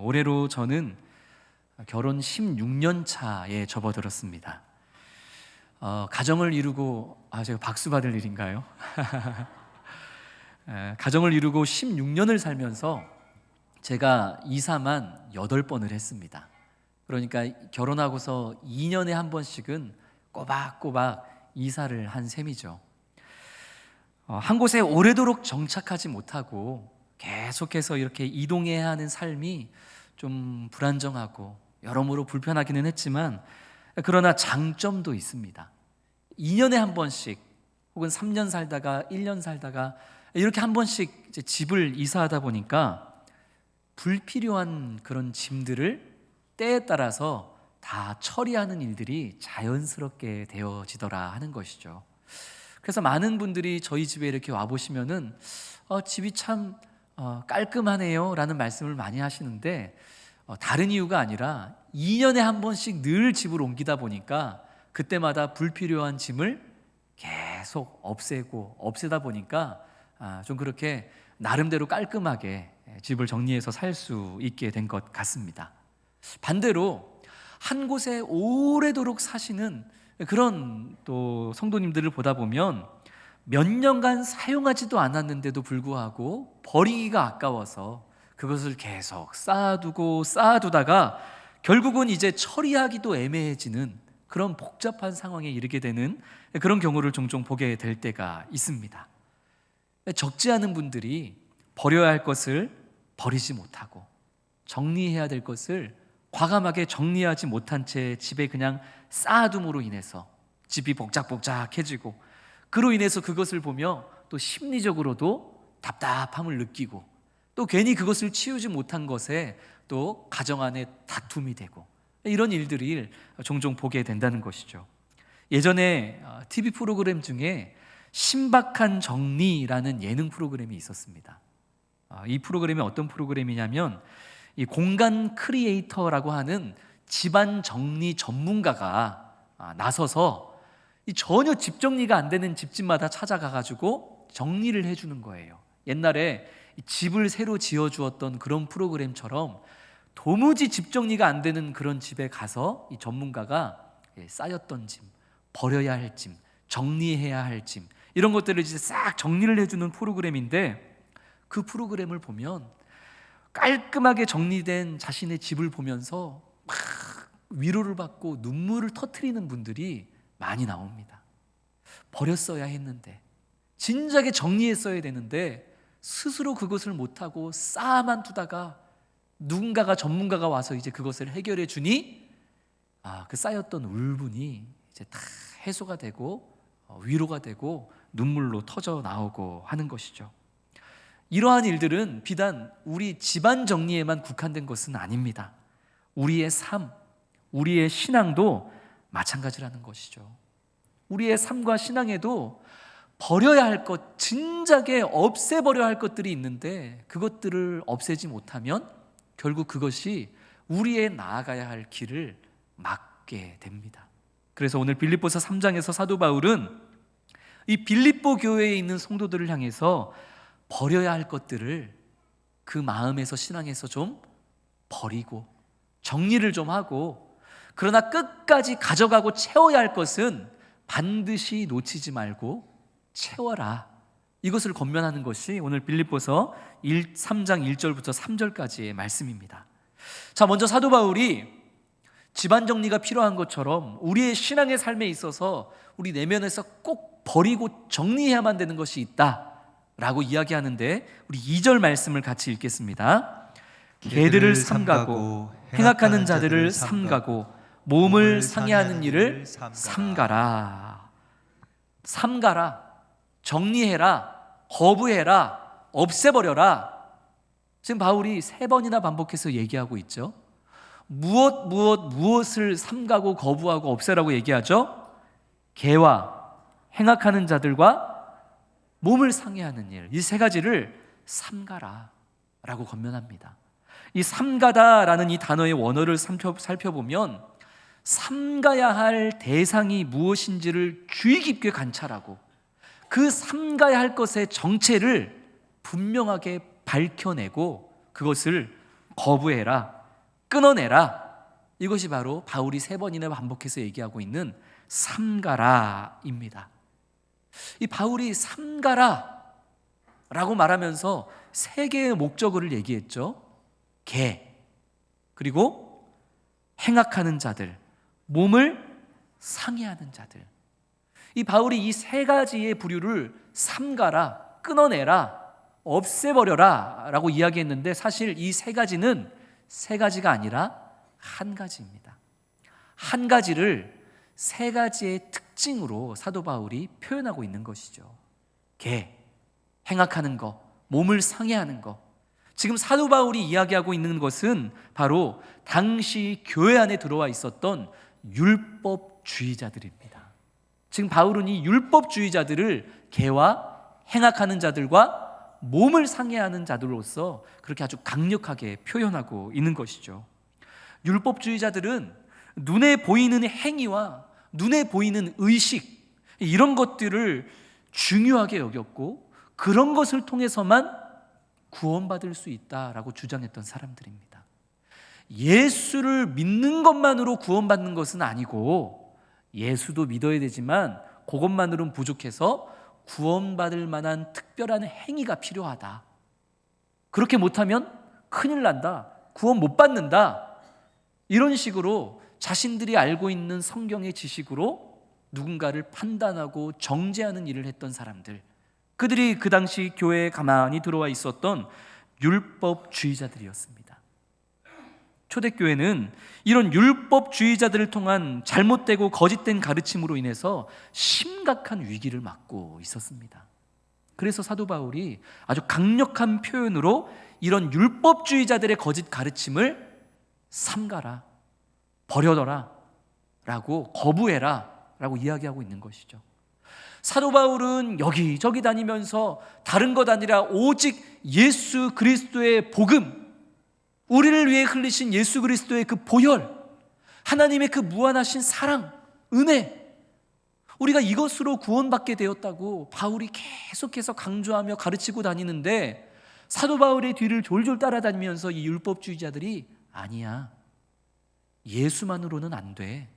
올해로 저는 결혼 16년 차에 접어들었습니다. 가정을 이루고 제가 박수 받을 일인가요? 가정을 이루고 16년을 살면서 제가 이사만 8번을 했습니다. 그러니까 결혼하고서 2년에 한 번씩은 꼬박꼬박 이사를 한 셈이죠. 한 곳에 오래도록 정착하지 못하고 계속해서 이렇게 이동해야 하는 삶이 좀 불안정하고 여러모로 불편하기는 했지만, 그러나 장점도 있습니다. 2년에 한 번씩 혹은 3년 살다가 1년 살다가 이렇게 한 번씩 이제 집을 이사하다 보니까 불필요한 그런 짐들을 때에 따라서 다 처리하는 일들이 자연스럽게 되어지더라 하는 것이죠. 그래서 많은 분들이 저희 집에 이렇게 와보시면은 집이 참 깔끔하네요 라는 말씀을 많이 하시는데, 다른 이유가 아니라 2년에 한 번씩 늘 집을 옮기다 보니까 그때마다 불필요한 짐을 계속 없애다 보니까 좀 그렇게 나름대로 깔끔하게 집을 정리해서 살 수 있게 된 것 같습니다. 반대로 한 곳에 오래도록 사시는 그런 또 성도님들을 보다 보면 몇 년간 사용하지도 않았는데도 불구하고 버리기가 아까워서 그것을 계속 쌓아두다가 결국은 이제 처리하기도 애매해지는 그런 복잡한 상황에 이르게 되는 그런 경우를 종종 보게 될 때가 있습니다. 적지 않은 분들이 버려야 할 것을 버리지 못하고 정리해야 될 것을 과감하게 정리하지 못한 채 집에 그냥 쌓아둠으로 인해서 집이 복작복작해지고, 그로 인해서 그것을 보며 또 심리적으로도 답답함을 느끼고, 또 괜히 그것을 치우지 못한 것에 또 가정 안에 다툼이 되고, 이런 일들을 종종 보게 된다는 것이죠. 예전에 TV 프로그램 중에 신박한 정리라는 예능 프로그램이 있었습니다. 이 프로그램이 어떤 프로그램이냐면, 이 공간 크리에이터라고 하는 집안 정리 전문가가 나서서 전혀 집 정리가 안 되는 집집마다 찾아가가지고 정리를 해주는 거예요. 옛날에 집을 새로 지어주었던 그런 프로그램처럼 도무지 집 정리가 안 되는 그런 집에 가서 이 전문가가 쌓였던 짐, 버려야 할 짐, 정리해야 할 짐, 이런 것들을 이제 싹 정리를 해주는 프로그램인데, 그 프로그램을 보면 깔끔하게 정리된 자신의 집을 보면서 막 위로를 받고 눈물을 터뜨리는 분들이 많이 나옵니다. 버렸어야 했는데, 진작에 정리했어야 되는데 스스로 그것을 못하고 쌓아만 두다가 누군가가 전문가가 와서 이제 그것을 해결해 주니 그 쌓였던 울분이 이제 다 해소가 되고 위로가 되고 눈물로 터져 나오고 하는 것이죠. 이러한 일들은 비단 우리 집안 정리에만 국한된 것은 아닙니다. 우리의 삶, 우리의 신앙도 마찬가지라는 것이죠. 우리의 삶과 신앙에도 버려야 할 것, 진작에 없애버려야 할 것들이 있는데 그것들을 없애지 못하면 결국 그것이 우리의 나아가야 할 길을 막게 됩니다. 그래서 오늘 빌립보서 3장에서 사도 바울은 이 빌립보 교회에 있는 성도들을 향해서 버려야 할 것들을 그 마음에서, 신앙에서 좀 버리고 정리를 좀 하고, 그러나 끝까지 가져가고 채워야 할 것은 반드시 놓치지 말고 채워라, 이것을 권면하는 것이 오늘 빌립보서 3장 1절부터 3절까지의 말씀입니다. 자, 먼저 사도 바울이 집안 정리가 필요한 것처럼 우리의 신앙의 삶에 있어서 우리 내면에서 꼭 버리고 정리해야만 되는 것이 있다 라고 이야기하는데, 우리 2절 말씀을 같이 읽겠습니다. 개들을 삼가고 행악하는 자들을 삼가고 몸을 상해하는 일을 삼가라. 삼가라, 정리해라, 거부해라, 없애버려라. 지금 바울이 3번이나 반복해서 얘기하고 있죠. 무엇을 삼가고 거부하고 없애라고 얘기하죠? 개와 행악하는 자들과 몸을 상해하는 일, 이 3가지를 삼가라 라고 권면합니다. 이 삼가다라는 이 단어의 원어를 살펴보면 삼가야 할 대상이 무엇인지를 주의 깊게 관찰하고 그 삼가야 할 것의 정체를 분명하게 밝혀내고 그것을 거부해라, 끊어내라. 이것이 바로 바울이 3번이나 반복해서 얘기하고 있는 삼가라입니다. 이 바울이 삼가라 라고 말하면서 3개의 목적어를 얘기했죠. 개, 그리고 행악하는 자들, 몸을 상해하는 자들. 이 바울이 이 3가지의 부류를 삼가라, 끊어내라, 없애버려라 라고 이야기했는데, 사실 이 3가지는 3가지가 아니라 한 가지입니다. 한 가지를 3가지의 특징으로 사도 바울이 표현하고 있는 것이죠. 개, 행악하는 것, 몸을 상해하는 것. 지금 사도 바울이 이야기하고 있는 것은 바로 당시 교회 안에 들어와 있었던 율법주의자들입니다. 지금 바울은 이 율법주의자들을 개와 행악하는 자들과 몸을 상해하는 자들로서 그렇게 아주 강력하게 표현하고 있는 것이죠. 율법주의자들은 눈에 보이는 행위와 눈에 보이는 의식, 이런 것들을 중요하게 여겼고 그런 것을 통해서만 구원받을 수 있다라고 주장했던 사람들입니다. 예수를 믿는 것만으로 구원받는 것은 아니고, 예수도 믿어야 되지만 그것만으로는 부족해서 구원받을 만한 특별한 행위가 필요하다. 그렇게 못하면 큰일 난다, 구원 못 받는다, 이런 식으로 자신들이 알고 있는 성경의 지식으로 누군가를 판단하고 정죄하는 일을 했던 사람들, 그들이 그 당시 교회에 가만히 들어와 있었던 율법주의자들이었습니다. 초대교회는 이런 율법주의자들을 통한 잘못되고 거짓된 가르침으로 인해서 심각한 위기를 맞고 있었습니다. 그래서 사도 바울이 아주 강력한 표현으로 이런 율법주의자들의 거짓 가르침을 삼가라, 버려둬라 라고, 거부해라 라고 이야기하고 있는 것이죠. 사도 바울은 여기저기 다니면서 다른 것 아니라 오직 예수 그리스도의 복음, 우리를 위해 흘리신 예수 그리스도의 그 보혈, 하나님의 그 무한하신 사랑, 은혜, 우리가 이것으로 구원받게 되었다고 바울이 계속해서 강조하며 가르치고 다니는데, 사도 바울의 뒤를 졸졸 따라다니면서 이 율법주의자들이 아니야, 예수만으로는 안 돼,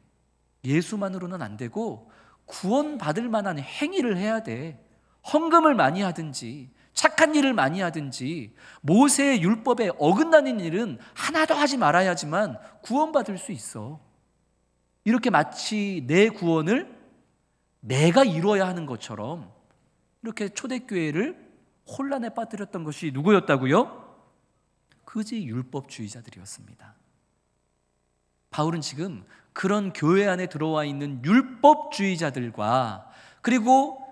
예수만으로는 안 되고 구원받을 만한 행위를 해야 돼, 헌금을 많이 하든지 착한 일을 많이 하든지 모세의 율법에 어긋나는 일은 하나도 하지 말아야지만 구원받을 수 있어. 이렇게 마치 내 구원을 내가 이루어야 하는 것처럼 이렇게 초대교회를 혼란에 빠뜨렸던 것이 누구였다고요? 그지 율법주의자들이었습니다. 바울은 지금 그런 교회 안에 들어와 있는 율법주의자들과, 그리고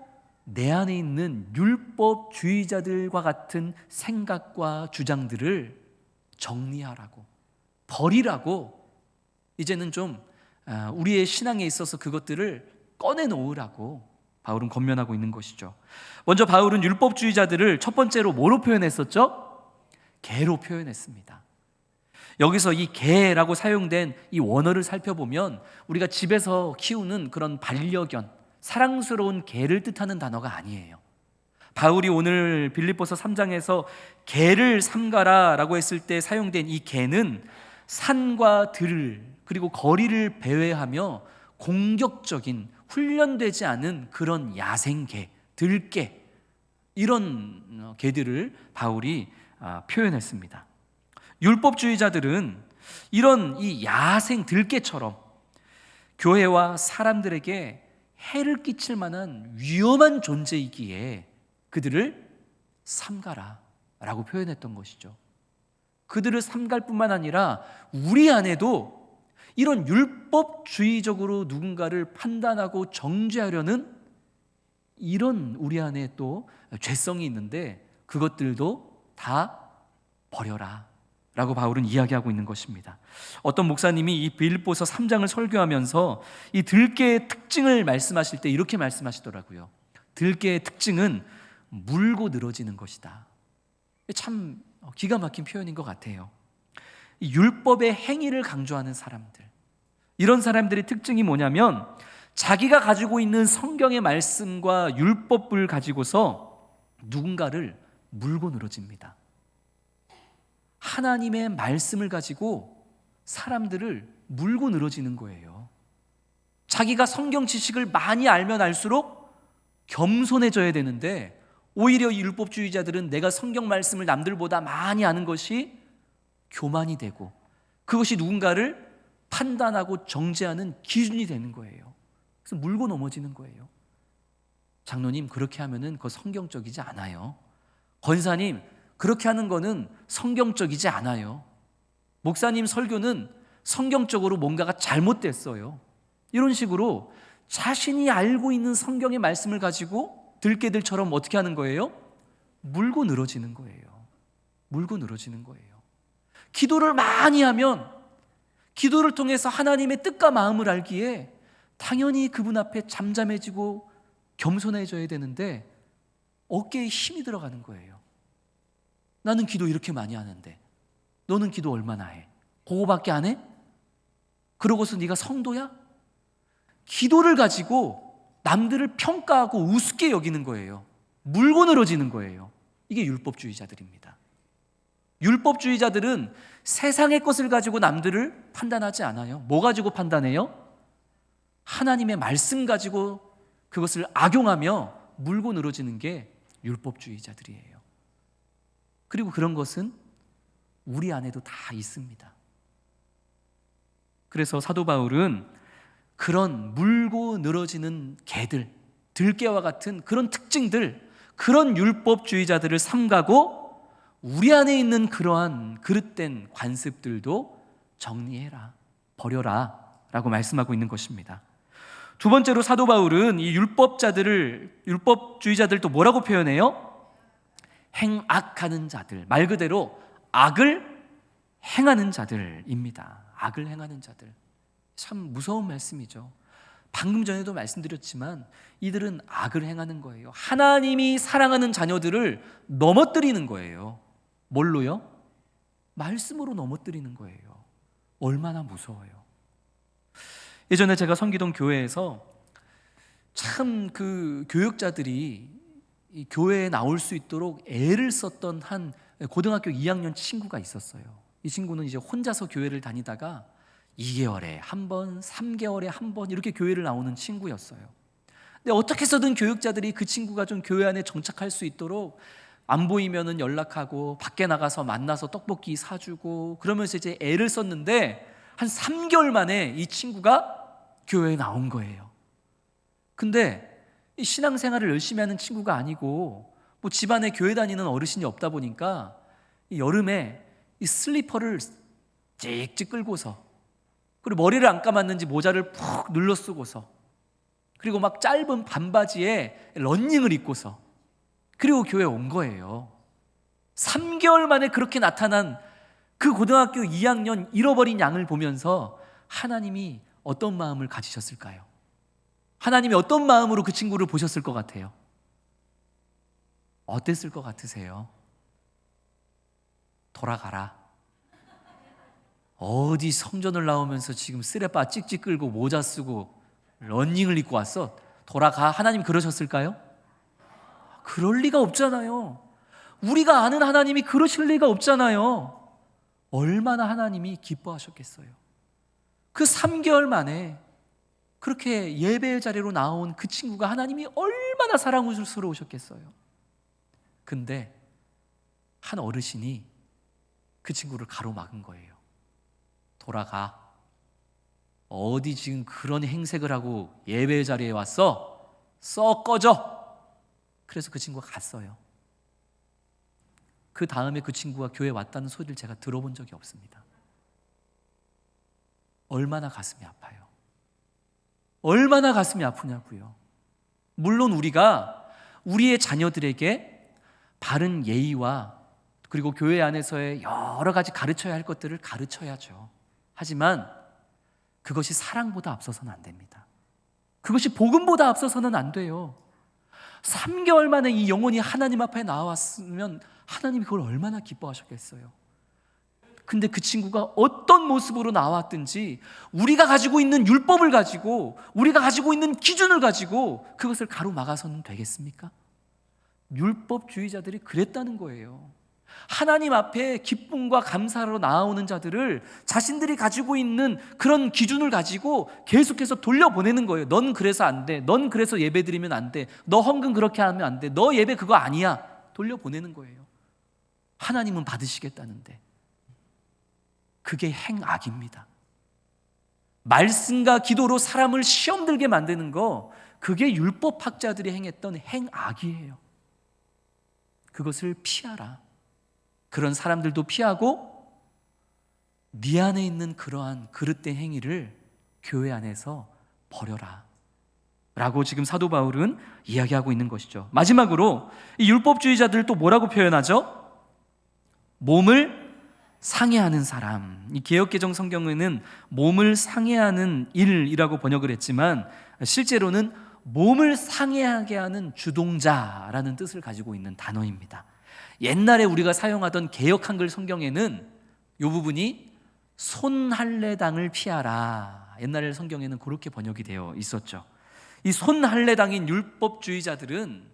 내 안에 있는 율법주의자들과 같은 생각과 주장들을 정리하라고, 버리라고, 이제는 좀 우리의 신앙에 있어서 그것들을 꺼내놓으라고 바울은 권면하고 있는 것이죠. 먼저 바울은 율법주의자들을 첫 번째로 뭐로 표현했었죠? 개로 표현했습니다. 여기서 이 개라고 사용된 이 원어를 살펴보면 우리가 집에서 키우는 그런 반려견, 사랑스러운 개를 뜻하는 단어가 아니에요. 바울이 오늘 빌립보서 3장에서 개를 삼가라 라고 했을 때 사용된 이 개는 산과 들, 그리고 거리를 배회하며 공격적인, 훈련되지 않은 그런 야생개, 들개, 이런 개들을 바울이 표현했습니다. 율법주의자들은 이런 이 야생 들개처럼 교회와 사람들에게 해를 끼칠 만한 위험한 존재이기에 그들을 삼가라 라고 표현했던 것이죠. 그들을 삼갈 뿐만 아니라 우리 안에도 이런 율법주의적으로 누군가를 판단하고 정죄하려는 이런 우리 안에 또 죄성이 있는데 그것들도 다 버려라 라고 바울은 이야기하고 있는 것입니다. 어떤 목사님이 이 빌립보서 3장을 설교하면서 이 들개의 특징을 말씀하실 때 이렇게 말씀하시더라고요. 들개의 특징은 물고 늘어지는 것이다. 참 기가 막힌 표현인 것 같아요. 이 율법의 행위를 강조하는 사람들, 이런 사람들의 특징이 뭐냐면 자기가 가지고 있는 성경의 말씀과 율법을 가지고서 누군가를 물고 늘어집니다. 하나님의 말씀을 가지고 사람들을 물고 늘어지는 거예요. 자기가 성경 지식을 많이 알면 알수록 겸손해져야 되는데 오히려 이 율법주의자들은 내가 성경 말씀을 남들보다 많이 아는 것이 교만이 되고 그것이 누군가를 판단하고 정죄하는 기준이 되는 거예요. 그래서 물고 넘어지는 거예요. 장로님, 그렇게 하면은 그거 성경적이지 않아요. 권사님, 그렇게 하는 거는 성경적이지 않아요. 목사님 설교는 성경적으로 뭔가가 잘못됐어요. 이런 식으로 자신이 알고 있는 성경의 말씀을 가지고 들깨들처럼 어떻게 하는 거예요? 물고 늘어지는 거예요. 물고 늘어지는 거예요. 기도를 많이 하면 기도를 통해서 하나님의 뜻과 마음을 알기에 당연히 그분 앞에 잠잠해지고 겸손해져야 되는데 어깨에 힘이 들어가는 거예요. 나는 기도 이렇게 많이 하는데 너는 기도 얼마나 해? 그거밖에 안 해? 그러고서 네가 성도야? 기도를 가지고 남들을 평가하고 우습게 여기는 거예요. 물고 늘어지는 거예요. 이게 율법주의자들입니다. 율법주의자들은 세상의 것을 가지고 남들을 판단하지 않아요. 뭐 가지고 판단해요? 하나님의 말씀 가지고 그것을 악용하며 물고 늘어지는 게 율법주의자들이에요. 그리고 그런 것은 우리 안에도 다 있습니다. 그래서 사도 바울은 그런 물고 늘어지는 개들, 들깨와 같은 그런 특징들, 그런 율법주의자들을 삼가고 우리 안에 있는 그러한 그릇된 관습들도 정리해라, 버려라 라고 말씀하고 있는 것입니다. 두 번째로 사도 바울은 이 율법주의자들 또 뭐라고 표현해요? 행악하는 자들, 말 그대로 악을 행하는 자들입니다. 악을 행하는 자들. 참 무서운 말씀이죠. 방금 전에도 말씀드렸지만 이들은 악을 행하는 거예요. 하나님이 사랑하는 자녀들을 넘어뜨리는 거예요. 뭘로요? 말씀으로 넘어뜨리는 거예요. 얼마나 무서워요. 예전에 제가 성기동 교회에서 참 그 교육자들이 이 교회에 나올 수 있도록 애를 썼던 한 고등학교 2학년 친구가 있었어요. 이 친구는 이제 혼자서 교회를 다니다가 2개월에 한 번, 3개월에 한 번 이렇게 교회를 나오는 친구였어요. 근데 어떻게 해서든 교육자들이 그 친구가 좀 교회 안에 정착할 수 있도록 안 보이면은 연락하고 밖에 나가서 만나서 떡볶이 사주고 그러면서 이제 애를 썼는데 한 3개월 만에 이 친구가 교회에 나온 거예요. 근데 이 신앙생활을 열심히 하는 친구가 아니고 뭐 집안에 교회 다니는 어르신이 없다 보니까 이 여름에 이 슬리퍼를 찍찍 끌고서 그리고 머리를 안 감았는지 모자를 푹 눌러 쓰고서 그리고 막 짧은 반바지에 러닝을 입고서 그리고 교회에 온 거예요. 3개월 만에 그렇게 나타난 그 고등학교 2학년 잃어버린 양을 보면서 하나님이 어떤 마음을 가지셨을까요? 하나님이 어떤 마음으로 그 친구를 보셨을 것 같아요? 어땠을 것 같으세요? 돌아가라. 어디 성전을 나오면서 지금 쓰레빠 찍찍 끌고 모자 쓰고 러닝을 입고 왔어? 돌아가. 하나님 그러셨을까요? 그럴 리가 없잖아요. 우리가 아는 하나님이 그러실 리가 없잖아요. 얼마나 하나님이 기뻐하셨겠어요. 그 3개월 만에 그렇게 예배의 자리로 나온 그 친구가 하나님이 얼마나 사랑스러우셨겠어요. 근데 한 어르신이 그 친구를 가로막은 거예요. 돌아가. 어디 지금 그런 행색을 하고 예배의 자리에 왔어? 썩 꺼져. 그래서 그 친구가 갔어요. 그 다음에 그 친구가 교회에 왔다는 소리를 제가 들어본 적이 없습니다. 얼마나 가슴이 아파요. 얼마나 가슴이 아프냐고요. 물론 우리가 우리의 자녀들에게 바른 예의와 그리고 교회 안에서의 여러 가지 가르쳐야 할 것들을 가르쳐야죠. 하지만 그것이 사랑보다 앞서서는 안 됩니다. 그것이 복음보다 앞서서는 안 돼요. 3개월 만에 이 영혼이 하나님 앞에 나왔으면 하나님이 그걸 얼마나 기뻐하셨겠어요. 근데 그 친구가 어떤 모습으로 나왔든지 우리가 가지고 있는 율법을 가지고 우리가 가지고 있는 기준을 가지고 그것을 가로막아서는 되겠습니까? 율법주의자들이 그랬다는 거예요. 하나님 앞에 기쁨과 감사로 나아오는 자들을 자신들이 가지고 있는 그런 기준을 가지고 계속해서 돌려보내는 거예요. 넌 그래서 안 돼. 넌 그래서 예배 드리면 안 돼. 너 헌금 그렇게 하면 안 돼. 너 예배 그거 아니야. 돌려보내는 거예요. 하나님은 받으시겠다는데. 그게 행악입니다. 말씀과 기도로 사람을 시험 들게 만드는 거, 그게 율법학자들이 행했던 행악이에요. 그것을 피하라. 그런 사람들도 피하고 네 안에 있는 그러한 그릇된 행위를 교회 안에서 버려라 라고 지금 사도 바울은 이야기하고 있는 것이죠. 마지막으로 이 율법주의자들 또 뭐라고 표현하죠? 몸을 상해하는 사람. 이 개역개정 성경에는 몸을 상해하는 일이라고 번역을 했지만 실제로는 몸을 상해하게 하는 주동자라는 뜻을 가지고 있는 단어입니다. 옛날에 우리가 사용하던 개역 한글 성경에는 이 부분이 손할례당을 피하라, 옛날 성경에는 그렇게 번역이 되어 있었죠. 이 손할례당인 율법주의자들은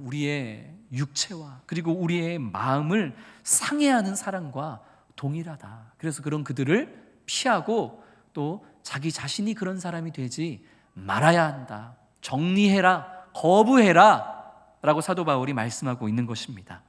우리의 육체와 그리고 우리의 마음을 상해하는 사람과 동일하다. 그래서 그런 그들을 피하고 또 자기 자신이 그런 사람이 되지 말아야 한다. 정리해라, 거부해라 라고 사도 바울이 말씀하고 있는 것입니다.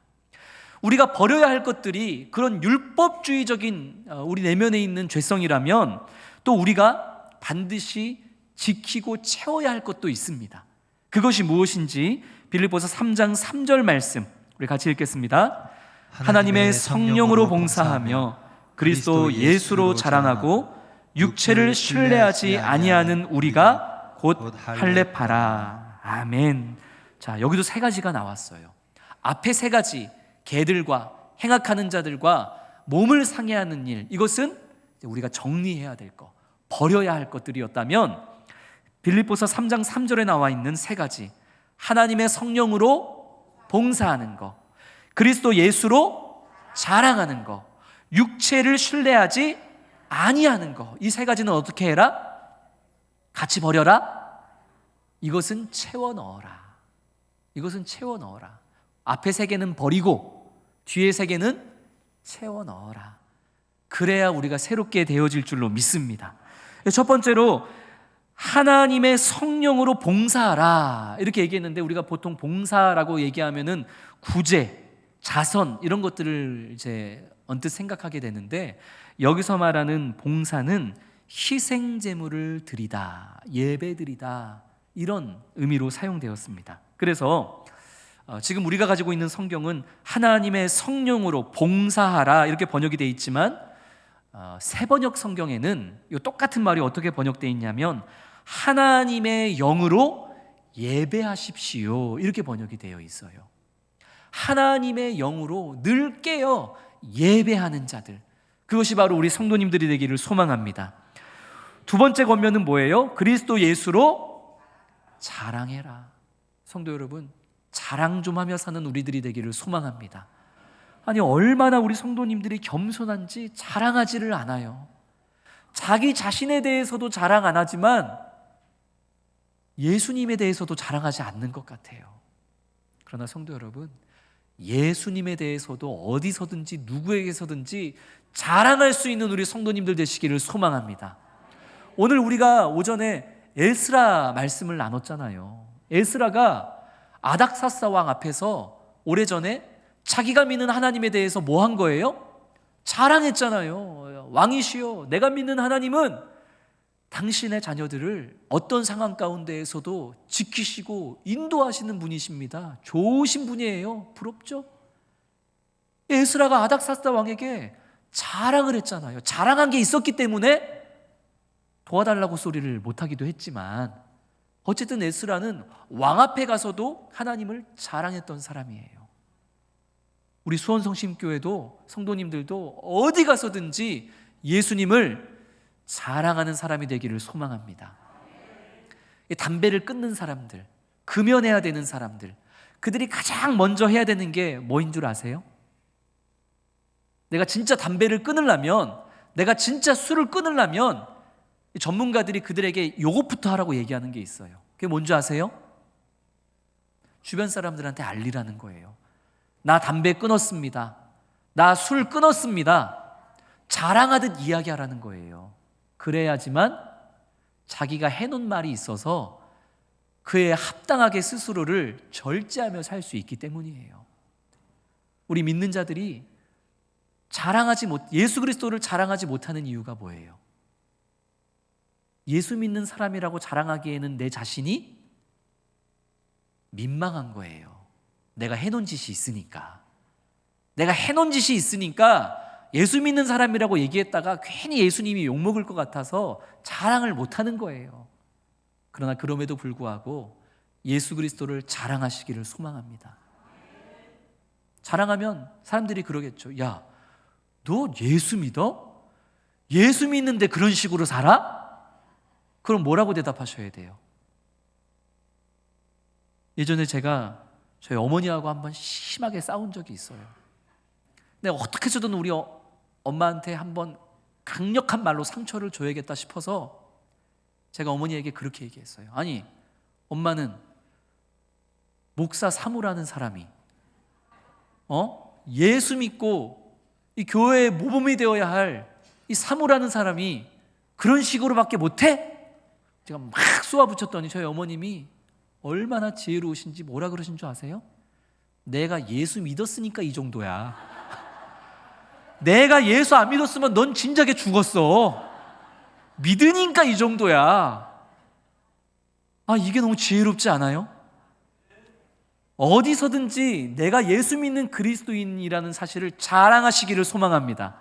우리가 버려야 할 것들이 그런 율법주의적인 우리 내면에 있는 죄성이라면 또 우리가 반드시 지키고 채워야 할 것도 있습니다. 그것이 무엇인지 빌립보서 3장 3절 말씀 우리 같이 읽겠습니다. 하나님의 성령으로 봉사하며 그리스도 예수로 자랑하고 육체를 신뢰하지 아니하는 우리가 곧 할례파라. 아멘. 자, 여기도 세 가지가 나왔어요. 앞에 세 가지, 개들과 행악하는 자들과 몸을 상해하는 일, 이것은 우리가 정리해야 될 것, 버려야 할 것들이었다면 빌립보서 3장 3절에 나와 있는 세 가지, 하나님의 성령으로 봉사하는 것, 그리스도 예수로 자랑하는 것, 육체를 신뢰하지 아니하는 것, 이 세 가지는 어떻게 해라? 같이 버려라? 이것은 채워 넣어라. 이것은 채워 넣어라. 앞에 세 개는 버리고 뒤에 세 개는 채워 넣어라. 그래야 우리가 새롭게 되어질 줄로 믿습니다. 첫 번째로 하나님의 성령으로 봉사하라 이렇게 얘기했는데, 우리가 보통 봉사라고 얘기하면은 구제, 자선 이런 것들을 이제 언뜻 생각하게 되는데, 여기서 말하는 봉사는 희생 제물을 드리다, 예배 드리다 이런 의미로 사용되었습니다. 그래서 지금 우리가 가지고 있는 성경은 하나님의 성령으로 봉사하라 이렇게 번역이 되어 있지만 새 번역 성경에는 이 똑같은 말이 어떻게 번역되어 있냐면 하나님의 영으로 예배하십시오 이렇게 번역이 되어 있어요. 하나님의 영으로 늘 깨어 예배하는 자들, 그것이 바로 우리 성도님들이 되기를 소망합니다. 두 번째 권면은 뭐예요? 그리스도 예수로 자랑해라. 성도 여러분, 자랑 좀 하며 사는 우리들이 되기를 소망합니다. 아니, 얼마나 우리 성도님들이 겸손한지 자랑하지를 않아요. 자기 자신에 대해서도 자랑 안 하지만 예수님에 대해서도 자랑하지 않는 것 같아요. 그러나 성도 여러분, 예수님에 대해서도 어디서든지 누구에게서든지 자랑할 수 있는 우리 성도님들 되시기를 소망합니다. 오늘 우리가 오전에 에스라 말씀을 나눴잖아요. 에스라가 아닥사스 왕 앞에서 오래전에 자기가 믿는 하나님에 대해서 뭐 한 거예요? 자랑했잖아요. 왕이시여, 내가 믿는 하나님은 당신의 자녀들을 어떤 상황 가운데에서도 지키시고 인도하시는 분이십니다. 좋으신 분이에요. 부럽죠? 에스라가 아닥사스 왕에게 자랑을 했잖아요. 자랑한 게 있었기 때문에 도와달라고 소리를 못하기도 했지만 어쨌든 에스라는 왕 앞에 가서도 하나님을 자랑했던 사람이에요. 우리 수원성심교회도 성도님들도 어디 가서든지 예수님을 자랑하는 사람이 되기를 소망합니다. 담배를 끊는 사람들, 금연해야 되는 사람들, 그들이 가장 먼저 해야 되는 게 뭐인 줄 아세요? 내가 진짜 담배를 끊으려면, 내가 진짜 술을 끊으려면 전문가들이 그들에게 요것부터 하라고 얘기하는 게 있어요. 그게 뭔지 아세요? 주변 사람들한테 알리라는 거예요. 나 담배 끊었습니다. 나 술 끊었습니다. 자랑하듯 이야기하라는 거예요. 그래야지만 자기가 해놓은 말이 있어서 그에 합당하게 스스로를 절제하며 살 수 있기 때문이에요. 우리 믿는 자들이 예수 그리스도를 자랑하지 못하는 이유가 뭐예요? 예수 믿는 사람이라고 자랑하기에는 내 자신이 민망한 거예요. 내가 해놓은 짓이 있으니까. 내가 해놓은 짓이 있으니까 예수 믿는 사람이라고 얘기했다가 괜히 예수님이 욕먹을 것 같아서 자랑을 못하는 거예요. 그러나 그럼에도 불구하고 예수 그리스도를 자랑하시기를 소망합니다. 자랑하면 사람들이 그러겠죠. 야, 너 예수 믿어? 예수 믿는데 그런 식으로 살아? 그럼 뭐라고 대답하셔야 돼요? 예전에 제가 저희 어머니하고 한번 심하게 싸운 적이 있어요. 내가 어떻게 해서든 우리 엄마한테 한번 강력한 말로 상처를 줘야겠다 싶어서 제가 어머니에게 그렇게 얘기했어요. 아니, 엄마는 목사 사무라는 사람이 예수 믿고 이 교회의 모범이 되어야 할 이 사무라는 사람이 그런 식으로밖에 못해? 제가 막 쏘아붙였더니 저희 어머님이 얼마나 지혜로우신지 뭐라 그러신 줄 아세요? 내가 예수 믿었으니까 이 정도야. 내가 예수 안 믿었으면 넌 진작에 죽었어. 믿으니까 이 정도야. 이게 너무 지혜롭지 않아요? 어디서든지 내가 예수 믿는 그리스도인이라는 사실을 자랑하시기를 소망합니다.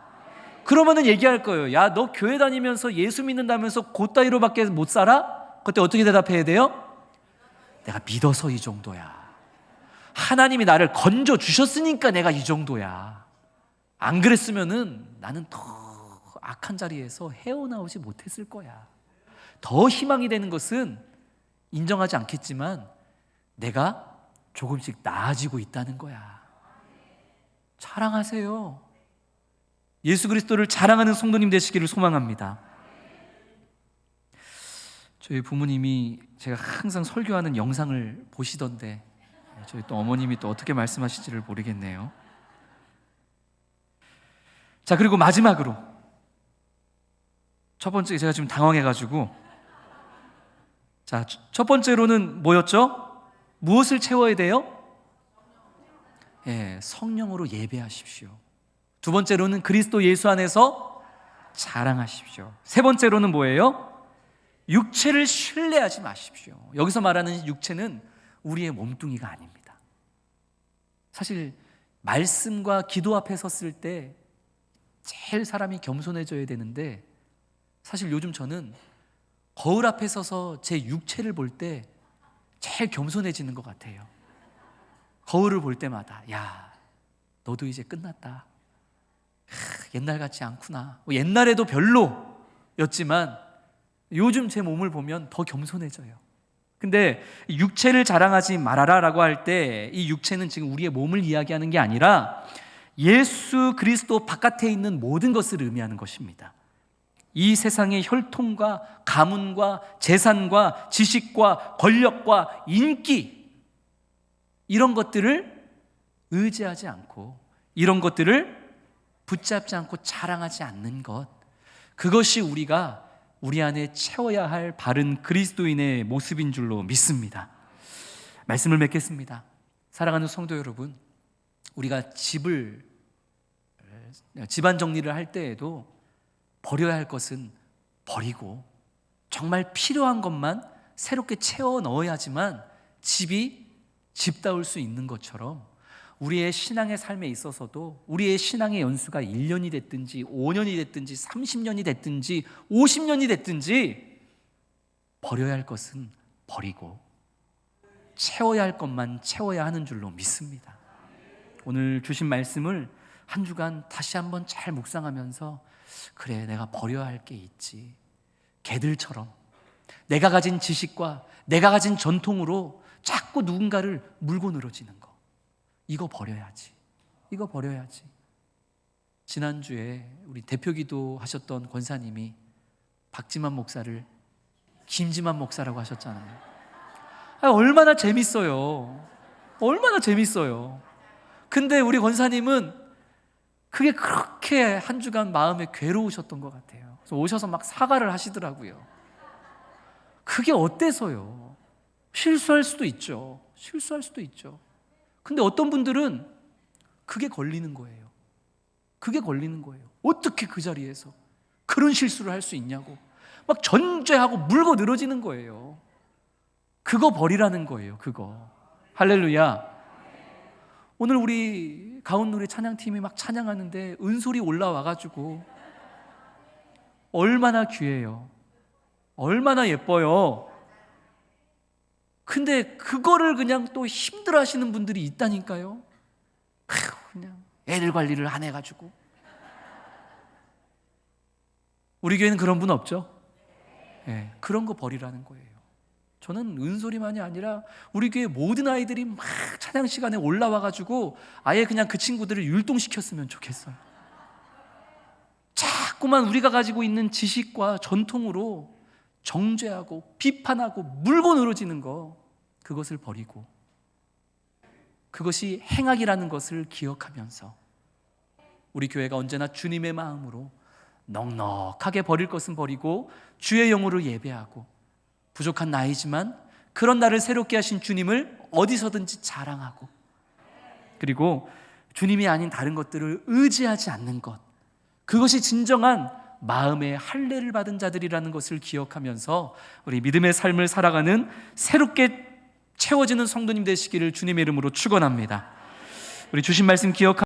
그러면은 얘기할 거예요. 야, 너 교회 다니면서 예수 믿는다면서 그따위로밖에 못 살아? 그때 어떻게 대답해야 돼요? 내가 믿어서 이 정도야. 하나님이 나를 건져 주셨으니까 내가 이 정도야. 안 그랬으면은 나는 더 악한 자리에서 헤어나오지 못했을 거야. 더 희망이 되는 것은 인정하지 않겠지만 내가 조금씩 나아지고 있다는 거야. 자랑하세요. 예수 그리스도를 자랑하는 성도님 되시기를 소망합니다. 저희 부모님이 제가 항상 설교하는 영상을 보시던데 저희 또 어머님이 또 어떻게 말씀하실지를 모르겠네요. 자, 그리고 마지막으로 첫 번째, 제가 지금 당황해가지고, 자, 첫 번째로는 뭐였죠? 무엇을 채워야 돼요? 성령으로 예배하십시오. 두 번째로는 그리스도 예수 안에서 자랑하십시오. 세 번째로는 뭐예요? 육체를 신뢰하지 마십시오. 여기서 말하는 육체는 우리의 몸뚱이가 아닙니다. 사실 말씀과 기도 앞에 섰을 때 제일 사람이 겸손해져야 되는데, 사실 요즘 저는 거울 앞에 서서 제 육체를 볼 때 제일 겸손해지는 것 같아요. 거울을 볼 때마다 야, 너도 이제 끝났다. 옛날 같지 않구나. 옛날에도 별로였지만 요즘 제 몸을 보면 더 겸손해져요. 근데 육체를 자랑하지 말아라라고 할 때 이 육체는 지금 우리의 몸을 이야기하는 게 아니라 예수 그리스도 바깥에 있는 모든 것을 의미하는 것입니다. 이 세상의 혈통과 가문과 재산과 지식과 권력과 인기, 이런 것들을 의지하지 않고 이런 것들을 붙잡지 않고 자랑하지 않는 것, 그것이 우리가 우리 안에 채워야 할 바른 그리스도인의 모습인 줄로 믿습니다. 말씀을 맺겠습니다. 사랑하는 성도 여러분, 우리가 집안 정리를 할 때에도 버려야 할 것은 버리고 정말 필요한 것만 새롭게 채워 넣어야지만 집이 집다울 수 있는 것처럼 우리의 신앙의 삶에 있어서도 우리의 신앙의 연수가 1년이 됐든지 5년이 됐든지 30년이 됐든지 50년이 됐든지 버려야 할 것은 버리고 채워야 할 것만 채워야 하는 줄로 믿습니다. 오늘 주신 말씀을 한 주간 다시 한번 잘 묵상하면서, 그래, 내가 버려야 할 게 있지. 개들처럼 내가 가진 지식과 내가 가진 전통으로 자꾸 누군가를 물고 늘어지는 거, 이거 버려야지. 이거 버려야지. 지난주에 우리 대표기도 하셨던 권사님이 박지만 목사를 김지만 목사라고 하셨잖아요. 얼마나 재밌어요. 얼마나 재밌어요. 근데 우리 권사님은 그게 그렇게 한 주간 마음에 괴로우셨던 것 같아요. 그래서 오셔서 막 사과를 하시더라고요. 그게 어때서요? 실수할 수도 있죠. 실수할 수도 있죠. 근데 어떤 분들은 그게 걸리는 거예요. 그게 걸리는 거예요. 어떻게 그 자리에서 그런 실수를 할 수 있냐고 막 전죄하고 물고 늘어지는 거예요. 그거 버리라는 거예요. 그거. 할렐루야. 오늘 우리 가온누리 찬양팀이 막 찬양하는데 은솔이 올라와가지고 얼마나 귀해요. 얼마나 예뻐요. 근데 그거를 그냥 또 힘들어 하시는 분들이 있다니까요. 그냥 애들 관리를 안 해가지고. 우리 교회는 그런 분 없죠? 네, 그런 거 버리라는 거예요. 저는 은솔이만이 아니라 우리 교회 모든 아이들이 막 찬양 시간에 올라와가지고 아예 그냥 그 친구들을 율동시켰으면 좋겠어요. 자꾸만 우리가 가지고 있는 지식과 전통으로 정죄하고 비판하고 물고 늘어지는 거, 그것을 버리고 그것이 행악이라는 것을 기억하면서 우리 교회가 언제나 주님의 마음으로 넉넉하게 버릴 것은 버리고 주의 영으로 예배하고 부족한 나이지만 그런 나를 새롭게 하신 주님을 어디서든지 자랑하고, 그리고 주님이 아닌 다른 것들을 의지하지 않는 것, 그것이 진정한 마음의 할례를 받은 자들이라는 것을 기억하면서 우리 믿음의 삶을 살아가는 새롭게 채워지는 성도님 되시기를 주님의 이름으로 축원합니다. 우리 주신 말씀 기억하면서